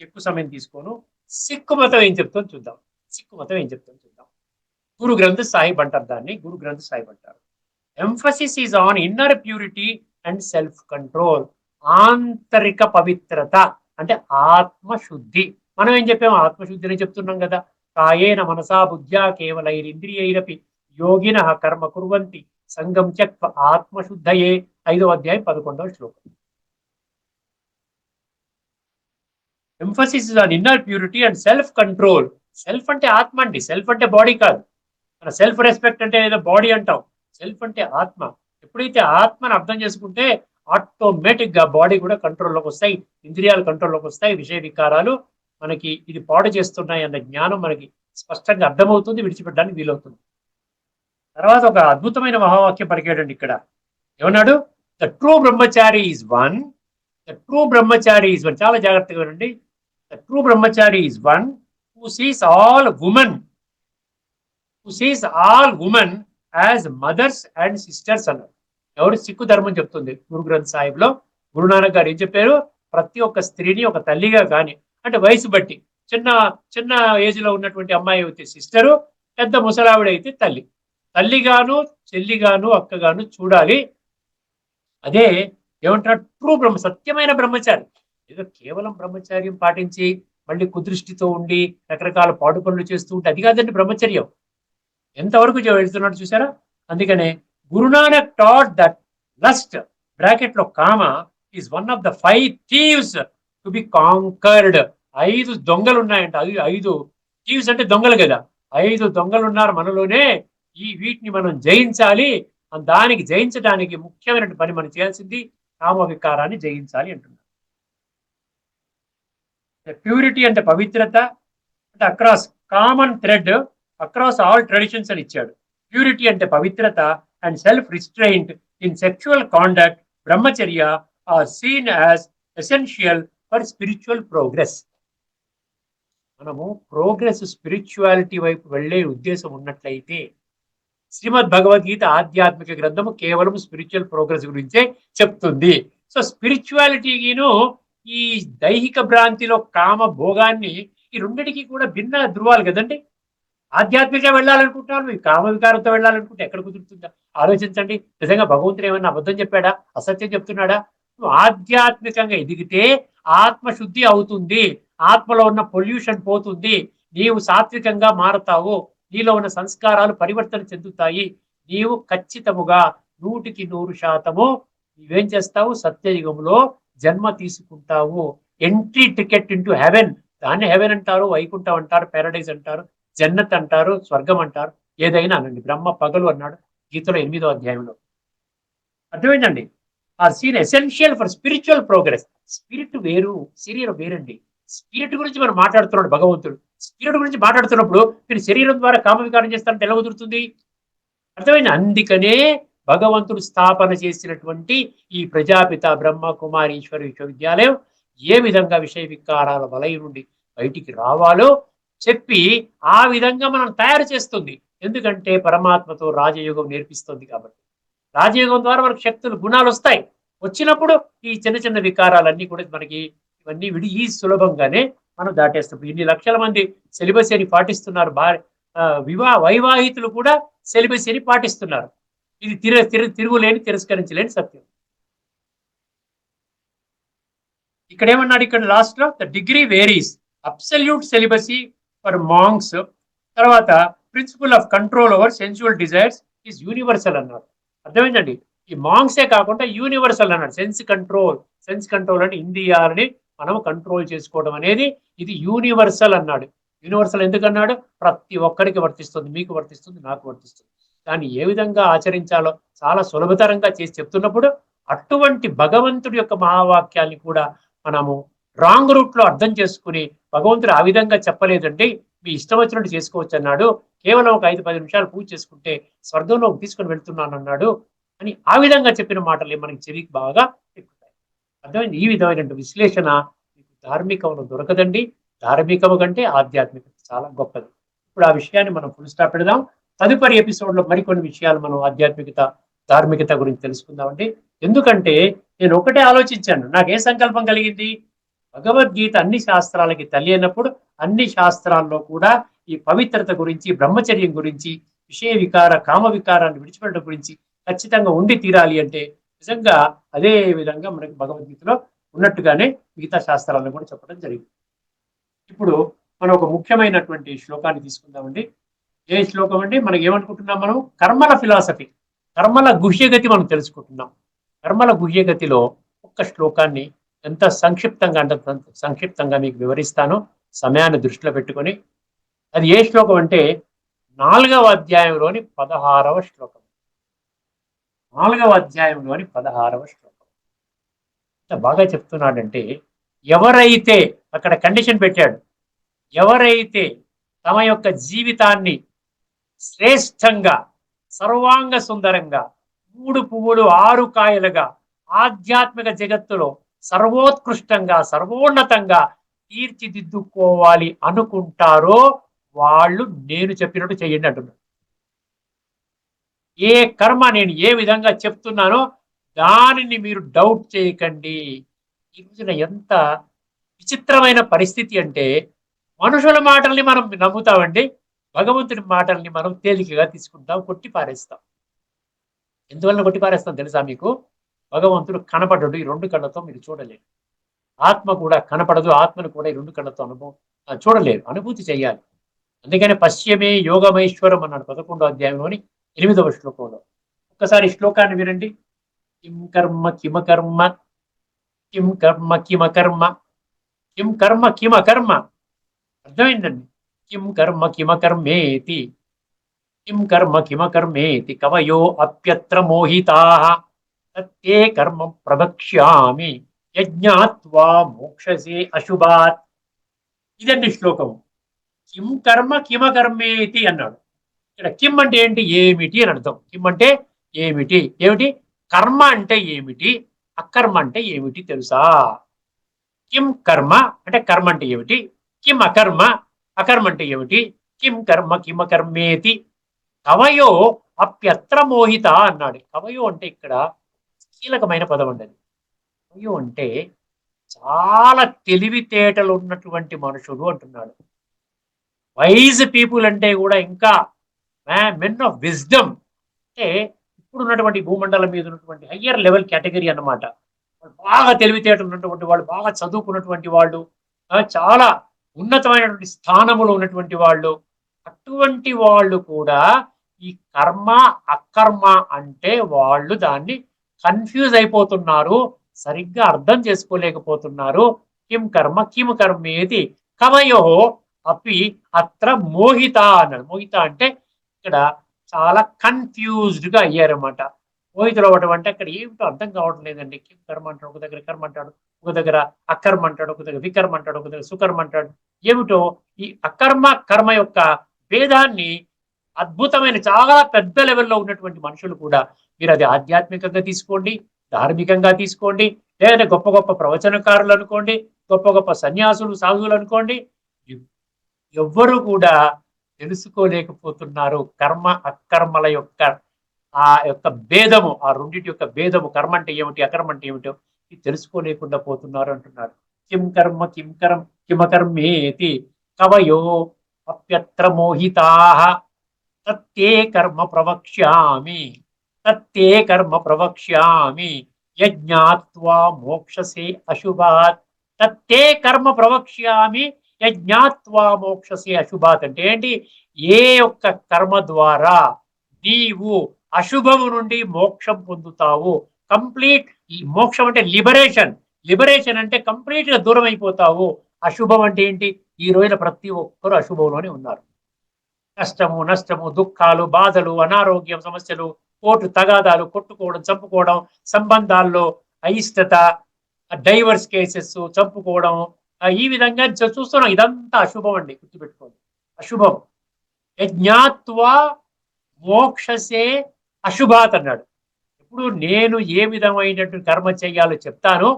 ఎక్కువ సమయం తీసుకోను, సిక్కు మతం ఏం చెప్తుందో చూద్దాం. సిక్కు మతం ఏం చెప్తుందో చూద్దాం. గురు గ్రంథ్ సాహిబ్ అంటారు దాన్ని, గురు గ్రంథ్ సాహిబ్ అంటారు. Emphasis is on inner purity and self control. ఆంతరిక పవిత్రత అంటే ఆత్మశుద్ధి. మనం ఏం చెప్పాము? ఆత్మశుద్ధి అని చెప్తున్నాం కదా. కాయేన మనసా బుద్ధ్యా కేవలైరింద్రియైరపి యోగిన కర్మ కుర్వంతి సంగం త్యక్త్వ ఆత్మశుద్ధయే. 5వ అధ్యాయం 11వ శ్లోకం. Emphasis on inner purity and self control. Self అంటే ఆత్మ అండి, సెల్ఫ్ అంటే బాడీ కాదు. మన సెల్ఫ్ రెస్పెక్ట్ అంటే ఏదో బాడీ అంటాం, సెల్ఫ్ అంటే ఆత్మ. ఎప్పుడైతే ఆత్మను అర్థం చేసుకుంటే ఆటోమేటిక్ గా బాడీ కూడా కంట్రోల్లోకి వస్తాయి, ఇంద్రియాలు కంట్రోల్లోకి వస్తాయి, విషయ వికారాలు మనకి ఇది పాడు చేస్తున్నాయి అన్న జ్ఞానం మనకి స్పష్టంగా అర్థమవుతుంది, విడిచిపెట్టడానికి వీలవుతుంది. తర్వాత ఒక అద్భుతమైన మహావాక్యం పలికాడండి ఇక్కడ. ఏమన్నాడు? The true brahmachari is one. The true brahmachari is one. చాలా జాగ్రత్తగా వినండి. The true brahmachari is one who sees all women, who sees all women as mothers and sisters అన్నారు. ఎవరు? సిక్కు ధర్మం చెప్తుంది గురు గ్రంథ్ సాహిబ్ లో. గురునానక్ గారు ఏం చెప్పారు? ప్రతి ఒక్క స్త్రీని ఒక తల్లిగా కానీ, అంటే వయసు బట్టి, చిన్న చిన్న ఏజ్ లో ఉన్నటువంటి అమ్మాయి అయితే సిస్టరు, పెద్ద ముసలావిడ అయితే తల్లి. తల్లిగాను, చెల్లిగాను, అక్కగాను చూడాలి. అదే ఏమంటారు? ట్రూ బ్రహ్మ, సత్యమైన బ్రహ్మచారి. ఏదో కేవలం బ్రహ్మచర్యం పాటించి మళ్ళీ కుదృష్టితో ఉండి రకరకాల పాడు పనులు చేస్తూ ఉంటే అది కాదండి బ్రహ్మచర్యం. ఎంతవరకు వెళ్తున్నాడు చూసారా? అందుకనే Guru Nanak taught that lust bracket లో kama is one of the 5 thieves to be conquered. 5 దొంగలు ఉన్నాయంట. 5 థీవ్స్ అంటే దొంగలు కదా. 5 దొంగలు ఉన్నారు మనలోనే. వీటిని మనం జయించాలి. దానికి జయించడానికి ముఖ్యమైన పని మనం చేయాల్సింది కామ వికారాన్ని జయించాలి అంటున్నారు. ప్యూరిటీ అంటే పవిత్రత, అంటే across common thread across all traditions అని ఇచ్చాడు. ప్యూరిటీ అంటే పవిత్రత and self restraint in sexual conduct, brahmacharya are seen as essential for spiritual progress. మనము ప్రోగ్రెస్, స్పిరిచువాలిటీ వైపు వెళ్లే ఉద్దేశం ఉన్నట్లయితే శ్రీమద్ భగవద్గీత ఆధ్యాత్మిక గ్రంథము కేవలం స్పిరిచువల్ ప్రోగ్రెస్ గురించే చెప్తుంది. సో స్పిరిచువాలిటీను ఈ దైహిక భ్రాంతిలో కామ భోగాన్ని, ఈ రెండిటికి కూడా భిన్న ధృవాలు కదండి. ఆధ్యాత్మికంగా వెళ్ళాలనుకుంటున్నాను, ఈ కామ వికారంతో వెళ్ళాలనుకుంటే ఎక్కడ కుదురుతుందా? ఆలోచించండి. నిజంగా భగవంతుడు ఏమన్నా అబద్ధం చెప్పాడా? అసత్యం చెప్తున్నాడా? నువ్వు ఆధ్యాత్మికంగా ఎదిగితే ఆత్మశుద్ధి అవుతుంది, ఆత్మలో ఉన్న పొల్యూషన్ పోతుంది, నీవు సాత్వికంగా మారతావు, నీలో ఉన్న సంస్కారాలు పరివర్తన చెందుతాయి, నీవు ఖచ్చితముగా 100% నీవేం చేస్తావు? సత్యయుగంలో జన్మ తీసుకుంటావు. Entry ticket into heaven. దాన్ని హెవెన్ అంటారు, వైకుంఠం అంటారు, పారడైజ్ అంటారు, జన్నత్ అంటారు, స్వర్గం అంటారు, ఏదైనా అనండి. బ్రహ్మ పగలు అన్నాడు గీతలో 8వ అధ్యాయంలో. అర్థమైందండి? Are seen essential for spiritual progress. Spirit వేరు, శరీరం వేరండి. స్పిరిట్ గురించి మనం మాట్లాడుతున్నాడు భగవంతుడు. స్పిరిట్ గురించి మాట్లాడుతున్నప్పుడు మీరు శరీరం ద్వారా కామ వికారం చేస్తారంటే ఎలా కుదురుతుంది? అర్థమైంది? అందుకనే భగవంతుడు స్థాపన చేసినటువంటి ఈ ప్రజాపిత బ్రహ్మ కుమారి ఈశ్వర విశ్వవిద్యాలయం ఏ విధంగా విషయ వికారాల వలయ నుండి బయటికి రావాలో చెప్పి ఆ విధంగా మనం తయారు చేస్తుంది. ఎందుకంటే పరమాత్మతో రాజయోగం నేర్పిస్తుంది కాబట్టి. రాజయోగం ద్వారా మనకు శక్తులు, గుణాలు వస్తాయి. వచ్చినప్పుడు ఈ చిన్న చిన్న వికారాలన్నీ కూడా మనకి ఇవన్నీ ఈ సులభంగానే మనం దాటేస్తాం. ఇన్ని లక్షల మంది సిలబస్ అని పాటిస్తున్నారు. వైవాహితులు కూడా సిలబస్ అని పాటిస్తున్నారు. ఇది తిరుగులేని, తిరస్కరించలేని సత్యం. ఇక్కడ ఏమన్నాడు? ఇక్కడ లాస్ట్ లో the degree varies. Absolute celibacy for monks. తర్వాత principle of control over sensual desires is universal అన్నారు. అర్థమైందండి? ఈ మాంగ్సే కాకుండా యూనివర్సల్ అన్నాడు. సెన్స్ కంట్రోల్ అంటే ఇంద్రియాలని మనం కంట్రోల్ చేసుకోవడం అనేది ఇది యూనివర్సల్ అన్నాడు. యూనివర్సల్ ఎందుకన్నాడు? ప్రతి ఒక్కరికి వర్తిస్తుంది, మీకు వర్తిస్తుంది, నాకు వర్తిస్తుంది. దాన్ని ఏ విధంగా ఆచరించాలో చాలా సులభతరంగా చేసి చెప్తున్నప్పుడు అటువంటి భగవంతుడి యొక్క మహావాక్యాన్ని కూడా మనము రాంగ్ రూట్ లో అర్థం చేసుకుని, భగవంతుడు ఆ విధంగా చెప్పలేదండి, మీ ఇష్టం వచ్చినట్టు చేసుకోవచ్చు అన్నాడు, కేవలం ఒక 5-10 నిమిషాలు పూజ చేసుకుంటే స్వర్గంలో తీసుకొని వెళ్తున్నాను అన్నాడు అని ఆ విధంగా చెప్పిన మాటలు మనకి చెవికి బాగా ఎక్కుతాయి. అర్థమైంది? ఈ విధమైన విశ్లేషణ మీకు ధార్మికంలో దొరకదండి. ధార్మికము కంటే ఆధ్యాత్మికత చాలా గొప్పది. ఇప్పుడు ఆ విషయాన్ని మనం ఫుల్ స్టాప్ పెడదాం. తదుపరి ఎపిసోడ్ లో మరికొన్ని విషయాలు మనం ఆధ్యాత్మికత ధార్మికత గురించి తెలుసుకుందామండి. ఎందుకంటే నేను ఒకటే ఆలోచించాను, నాకే సంకల్పం కలిగింది, భగవద్గీత అన్ని శాస్త్రాలకి తల్లి అయినప్పుడు అన్ని శాస్త్రాల్లో కూడా ఈ పవిత్రత గురించి, బ్రహ్మచర్యం గురించి, విషయ వికార కామ వికారాన్ని విడిచిపెట్టడం గురించి ఖచ్చితంగా ఉండి తీరాలి అంటే నిజంగా అదే విధంగా మనకి భగవద్గీతలో ఉన్నట్టుగానే మిగతా శాస్త్రాలను కూడా చెప్పడం జరిగింది. ఇప్పుడు మనం ఒక ముఖ్యమైనటువంటి శ్లోకాన్ని తీసుకుందామండి. ఏ శ్లోకం అండి? మనం ఏమనుకుంటున్నాం, మనం కర్మల ఫిలాసఫీ, కర్మల గుహ్యగతి మనం తెలుసుకుంటున్నాం. కర్మల గుహ్యగతిలో ఒక్క శ్లోకాన్ని ఎంత సంక్షిప్తంగా అంటే సంక్షిప్తంగా మీకు వివరిస్తాను సమయాన్ని దృష్టిలో పెట్టుకొని. అది ఏ శ్లోకం అంటే 4వ అధ్యాయంలోని 16వ శ్లోకం. 4వ అధ్యాయంలోని 16వ శ్లోకం ఎంత బాగా చెప్తున్నాడంటే, ఎవరైతే, అక్కడ కండిషన్ పెట్టాడు, ఎవరైతే తమ యొక్క జీవితాన్ని శ్రేష్టంగా, సర్వాంగ సుందరంగా, 3 పువ్వులు 6 కాయలుగా ఆధ్యాత్మిక జగత్తులో సర్వోత్కృష్టంగా, సర్వోన్నతంగా తీర్చిదిద్దుకోవాలి అనుకుంటారో వాళ్ళు నేను చెప్పినట్టు చేయండి అంటున్నాడు. ఏ కర్మ నేను ఏ విధంగా చెప్తున్నానో దానిని మీరు డౌట్ చేయకండి. ఈ రోజున ఎంత విచిత్రమైన పరిస్థితి అంటే, మనుషుల మాటల్ని మనం నమ్ముతామండి, భగవంతుడి మాటల్ని మనం తేలికగా తీసుకుంటాం, కొట్టి పారేస్తాం. ఎందువలన కొట్టి పారేస్తాం తెలుసా మీకు? భగవంతుడు కనపడడు, ఈ 2 కళ్ళతో మీరు చూడలేరు. ఆత్మ కూడా కనపడదు, ఆత్మను కూడా ఈ 2 కళ్ళతో చూడలేరు, అనుభూతి చెయ్యాలి. అందుకని పశ్చిమే యోగమైశ్వరం అన్నాడు 11వ అధ్యాయంలోని 8వ శ్లోకంలో. ఒక్కసారి శ్లోకాన్ని వినండి. కిం కర్మ కిమకర్మ, కిం కర్మ కిమకర్మ, కిం కర్మ కిమకర్మ. అర్థమైందండి? కిం కర్మ కిమకర్మేతి, కిం కర్మ కిమకర్మేతి కవయో అప్యత్ర మోహితాః తత్తే కర్మ ప్రవక్ష్యామి యజ్ఞాత్వా మోక్షసే అశుభాత్. ఇదండి శ్లోకము. కిం కర్మ కిమకర్మేతి అన్నాడు. ఇక్కడ కిం అంటే ఏంటి, ఏమిటి అని అర్థం. కిం అంటే ఏమిటి, ఏమిటి కర్మ అంటే ఏమిటి, అకర్మ అంటే ఏమిటి తెలుసా? కిం కర్మ అంటే కర్మ అంటే ఏమిటి, కిం అకర్మ అకర్మ అంటే ఏమిటి, కిం కర్మ కిమకర్మేతి కవయో అప్యత్ర మోహిత అన్నాడు. కవయో అంటే ఇక్కడ కీలకమైన పదం అండి. అది కవయో అంటే చాలా తెలివితేటలు ఉన్నటువంటి మనుషులు అంటున్నాడు. వైజ్ పీపుల్ అంటే కూడా ఇంకా మెన్ ఆఫ్ విజ్డమ్ అంటే ఇప్పుడు ఉన్నటువంటి భూమండలం మీద ఉన్నటువంటి హయ్యర్ లెవెల్ కేటగిరీ అన్నమాట. బాగా తెలివితేటలు ఉన్నటువంటి వాళ్ళు, బాగా చదువుకున్నటువంటి వాళ్ళు, చాలా ఉన్నతమైనటువంటి స్థానములో ఉన్నటువంటి వాళ్ళు, అటువంటి వాళ్ళు కూడా ఈ కర్మ అకర్మ అంటే వాళ్ళు దాన్ని కన్ఫ్యూజ్ అయిపోతున్నారు, సరిగ్గా అర్థం చేసుకోలేకపోతున్నారు. కిం కర్మ కిం కర్మేది కవయో అపి అత్ర మోహిత అన్నాడు. మోహిత అంటే ఇక్కడ చాలా కన్ఫ్యూజ్డ్ గా అయ్యారన్నమాట. మోహితులు అవ్వటం అంటే అక్కడ ఏమిటో అర్థం కావడం లేదండి. కిం కర్మ అంటాడు, ఒక దగ్గర కర్మ అంటాడు, ఒక దగ్గర అకర్మ అంటాడు, ఒక దగ్గర వికర్మ అంటాడు, ఒక దగ్గర సుకర్మ అంటాడు. ఏమిటో ఈ అకర్మ కర్మ యొక్క భేదాన్ని అద్భుతమైన చాలా పెద్ద లెవెల్లో ఉన్నటువంటి మనుషులు కూడా, మీరు అది ఆధ్యాత్మికంగా తీసుకోండి, ధార్మికంగా తీసుకోండి, లేదా గొప్ప గొప్ప ప్రవచనకారులు అనుకోండి, గొప్ప గొప్ప సన్యాసులు సాధువులు అనుకోండి, ఎవ్వరూ కూడా తెలుసుకోలేకపోతున్నారు కర్మ అకర్మల యొక్క ఆ యొక్క భేదము, ఆ రెండింటి యొక్క భేదము, కర్మ అంటే ఏమిటి అకర్మ అంటే ఏమిటో ఇది తెలుసుకోలేకుండా పోతున్నారు అంటున్నారు. కిం కర్మ కిమకర్మేతి కవయో అప్యత్ర మోహితాః తత్తే కర్మ ప్రవక్ష్యామి, తత్తే కర్మ ప్రవక్ష్యామి యజ్ఞాత్వా మోక్షసే అశుభాత్. తత్తే కర్మ ప్రవక్ష్యామి యజ్ఞాత్వా మోక్షసే అశుభాత్ అంటే ఏంటి? ఏ యొక్క కర్మ ద్వారా నీవు అశుభము నుండి మోక్షం పొందుతావు. కంప్లీట్ మోక్షం అంటే లిబరేషన్, లిబరేషన్ అంటే కంప్లీట్ గా దూరం అయిపోతావు. అశుభం అంటే ఏంటి? ఈ రోజున ప్రతి ఒక్కరు అశుభంలోనే ఉన్నారు. కష్టము నష్టము దుఃఖాలు బాధలు అనారోగ్యం సమస్యలు కోర్టు తగాదాలు కొట్టుకోవడం చంపుకోవడం సంబంధాల్లో అయిష్టత డైవర్స్ కేసెస్ చంపుకోవడం ఈ విధంగా చూస్తున్నాం. ఇదంతా అశుభం అండి, గుర్తుపెట్టుకోండి. అశుభం. యజ్ఞాత్వా మోక్షసే అశుభాత్ అన్నాడు. ఇప్పుడు నేను ఏ విధమైనటువంటి కర్మ చేయాలో చెప్తాను,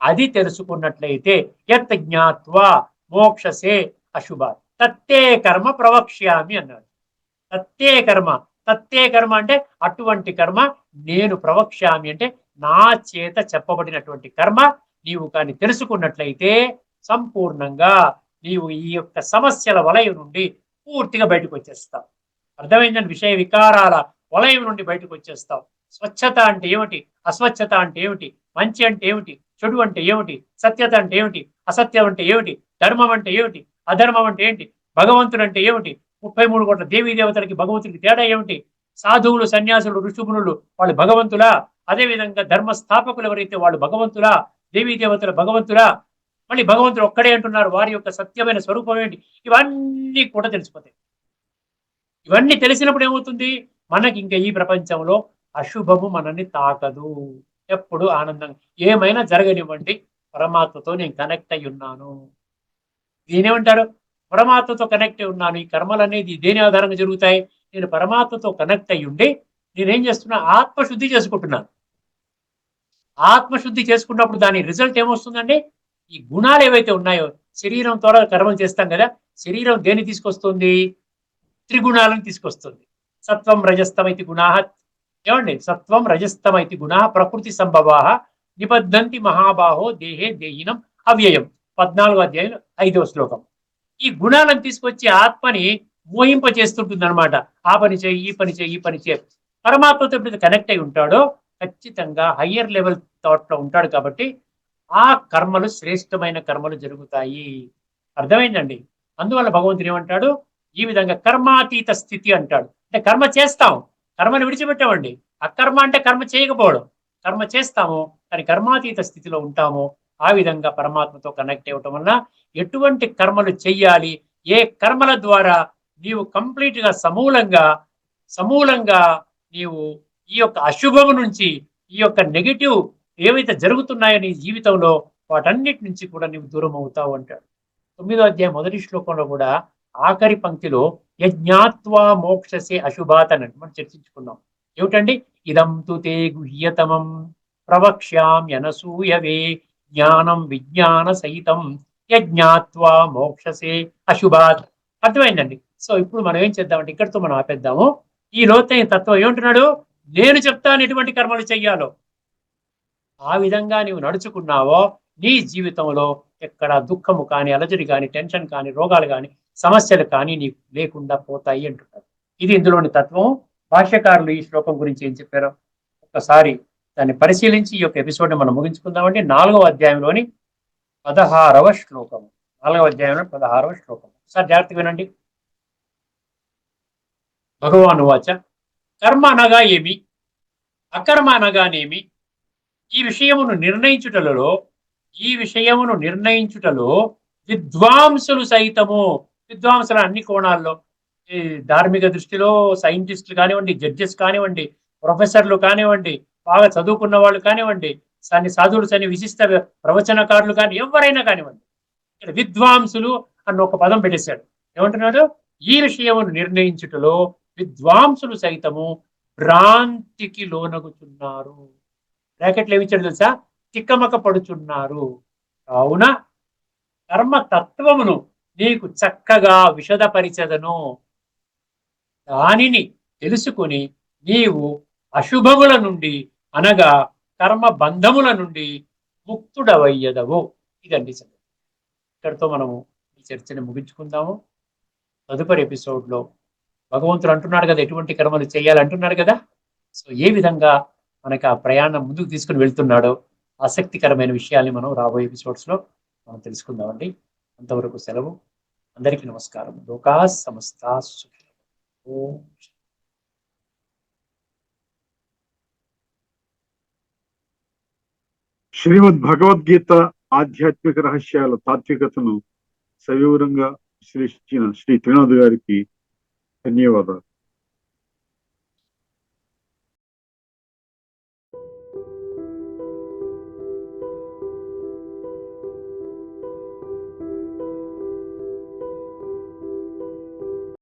అది తెలుసుకున్నట్లయితే యత్ జ్ఞాత్వా మోక్షసే అశుభాత్ తత్తే కర్మ ప్రవక్ష్యామి అన్నాడు. తత్తే కర్మ. తత్తే కర్మ అంటే అటువంటి కర్మ నేను ప్రవక్ష్యామి అంటే నా చేత చెప్పబడినటువంటి కర్మ నీవు కానీ తెలుసుకున్నట్లయితే సంపూర్ణంగా నీవు ఈ యొక్క సమస్యల వలయం నుండి పూర్తిగా బయటకు వచ్చేస్తావు. అర్థమైందని విషయ వికారాల వలయం నుండి బయటకు వచ్చేస్తావు. స్వచ్ఛత అంటే ఏమిటి, అస్వచ్ఛత అంటే ఏమిటి, మంచి అంటే ఏమిటి, చెడు అంటే ఏమిటి, సత్యత అంటే ఏమిటి, అసత్యం అంటే ఏమిటి, ధర్మం అంటే ఏమిటి, అధర్మం అంటే ఏంటి, భగవంతుడు అంటే ఏమిటి, 33 కోట్ల దేవీ దేవతలకి భగవంతుడికి తేడా ఏమిటి, సాధువులు సన్యాసులు ఋషుమునులు వాళ్ళు భగవంతులా, అదేవిధంగా ధర్మ స్థాపకులు ఎవరైతే వాళ్ళు భగవంతులా, దేవీ దేవతల భగవంతులా, మళ్ళీ భగవంతుడు ఒక్కడే అంటున్నారు, వారి యొక్క సత్యమైన స్వరూపం ఏంటి, ఇవన్నీ కూడా తెలిసిపోతాయి. ఇవన్నీ తెలిసినప్పుడు ఏమవుతుంది, మనకి ఇంకా ఈ ప్రపంచంలో అశుభము మనల్ని తాకదు. ఎప్పుడు ఆనందంగా ఏమైనా జరగనివ్వండి, పరమాత్మతో నేను కనెక్ట్ అయి ఉన్నాను. దీనేమంటారు, పరమాత్మతో కనెక్ట్ అయి ఉన్నాను. ఈ కర్మలు అనేది దేని ఆధారంగా జరుగుతాయి, నేను పరమాత్మతో కనెక్ట్ అయి ఉండి నేనేం చేస్తున్నా, ఆత్మశుద్ధి చేసుకుంటున్నాను. ఆత్మశుద్ధి చేసుకున్నప్పుడు దాని రిజల్ట్ ఏమొస్తుందండి, ఈ గుణాలు ఏవైతే ఉన్నాయో, శరీరం ద్వారా కర్మలు చేస్తాం కదా, శరీరం దేన్ని తీసుకొస్తుంది, త్రిగుణాలను తీసుకొస్తుంది. సత్వం రజస్తమైతి గుణా, ఏమండి, సత్వం రజస్తమైతి గుణా ప్రకృతి సంభవా నిబద్ధంతి మహాబాహో దేహే దేహినం అవ్యయం. 14వ అధ్యాయం 5వ శ్లోకం. ఈ గుణాలను తీసుకొచ్చి ఆత్మని మోహింప చేస్తుంటుంది అనమాట. ఆ పని చేయి, ఈ పని చేయి, ఈ పని చేయి. పరమాత్మతో ఎప్పుడైతే కనెక్ట్ అయి ఉంటాడో ఖచ్చితంగా హయ్యర్ లెవెల్ థాట్ లో ఉంటాడు కాబట్టి ఆ కర్మలు శ్రేష్టమైన కర్మలు జరుగుతాయి. అర్థమైందండి. అందువల్ల భగవంతుడు ఏమంటాడు, ఈ విధంగా కర్మాతీత స్థితి అంటాడు. అంటే కర్మ చేస్తాం, కర్మను విడిచిపెట్టామండి. అకర్మ అంటే కర్మ చేయకపోవడం, కర్మ చేస్తాము కానీ కర్మాతీత స్థితిలో ఉంటాము. ఆ విధంగా పరమాత్మతో కనెక్ట్ అవ్వటం వల్ల ఎటువంటి కర్మలు చెయ్యాలి, ఏ కర్మల ద్వారా నీవు కంప్లీట్ గా సమూలంగా నీవు ఈ యొక్క అశుభము నుంచి, ఈ యొక్క నెగిటివ్ ఏవైతే జరుగుతున్నాయో నీ జీవితంలో వాటన్నిటి నుంచి కూడా నీవు దూరం అవుతావు అంటాడు. 9వ అధ్యాయం మొదటి శ్లోకంలో కూడా ఆఖరి పంక్తిలో యజ్ఞాత్వా మోక్షసే అశుభాత్ అని మనం చర్చించుకున్నాం. ఏమిటండి, ఇదం తు తే గుహ్యతమం ప్రవక్ష్యామ్యనసూయవే జ్ఞానం విజ్ఞాన సహితం యజ్ఞాత్వా మోక్షసే అశుభాత్. అర్థమైందండి. సో ఇప్పుడు మనం ఏం చేద్దామంటే ఇక్కడితో మనం ఆపేద్దాము. ఈ లోతైన తత్వం ఏమంటున్నాడు, నేను చెప్తాను ఎటువంటి కర్మలు చెయ్యాలో. ఆ విధంగా నీవు నడుచుకున్నావో నీ జీవితంలో ఎక్కడ దుఃఖము కానీ, అలజడి కానీ, టెన్షన్ కానీ, రోగాలు కానీ, సమస్యలు కానీ నీకు లేకుండా పోతాయి అంటున్నారు. ఇది ఇందులోని తత్వం. భాష్యకారులు ఈ శ్లోకం గురించి ఏం చెప్పారో ఒక్కసారి దాన్ని పరిశీలించి ఈ యొక్క ఎపిసోడ్ని మనం ముగించుకుందామంటే 4వ అధ్యాయంలోని 16వ శ్లోకం. 4వ అధ్యాయంలో 16వ శ్లోకం ఒకసారి జాగ్రత్తగా వినండి. భగవాను వాచ, కర్మ అనగా ఏమి, అకర్మ అనగానేమి, ఈ విషయమును నిర్ణయించుటలో విద్వాంసులు సైతము, విద్వాంసుల అన్ని కోణాల్లో, ఈ ధార్మిక దృష్టిలో సైంటిస్టులు కానివ్వండి, జడ్జెస్ కానివ్వండి, ప్రొఫెసర్లు కానివ్వండి, బాగా చదువుకున్న వాళ్ళు కానివ్వండి, సాధువులు విశిష్ట ప్రవచనకారులు కానీ ఎవరైనా కానివ్వండి, ఇక్కడ విద్వాంసులు అన్న ఒక పదం పెట్టేశాడు. ఏమంటున్నాడు, ఈ విషయమును నిర్ణయించుటలో విద్వాంసులు సైతము భ్రాంతికి లోనగుచున్నారు. బ్రాకెట్లు ఏమిచ్చాడు తెలుసా, తిక్కమక పడుచున్నారు. కావున కర్మతత్వమును నీకు చక్కగా విశదపరిచెదను. దానిని తెలుసుకుని నీవు అశుభముల నుండి అనగా కర్మ బంధముల నుండి ముక్తుడవయ్యదవు. ఇదండి సంగతి. ఇక్కడితో మనము ఈ చర్చని ముగించుకుందాము. తదుపరి ఎపిసోడ్లో భగవంతుడు అంటున్నాడు కదా ఎటువంటి కర్మలు చేయాలంటున్నాడు కదా. సో ఏ విధంగా మనకి ఆ ప్రయాణం ముందుకు తీసుకుని వెళ్తున్నాడో ఆసక్తికరమైన విషయాల్ని మనం రాబోయే ఎపిసోడ్స్లో మనం తెలుసుకుందామండి. అంతవరకు సెలవు. అందరికీ నమస్కారం. లోకా సమస్తా సుఖినో. ఓం. శ్రీమద్ భగవద్గీత ఆధ్యాత్మిక రహస్యాల తాత్వికతను సవివరంగా విశ్లేషించిన శ్రీ త్రినాథ్ గారికి ధన్యవాదాలు.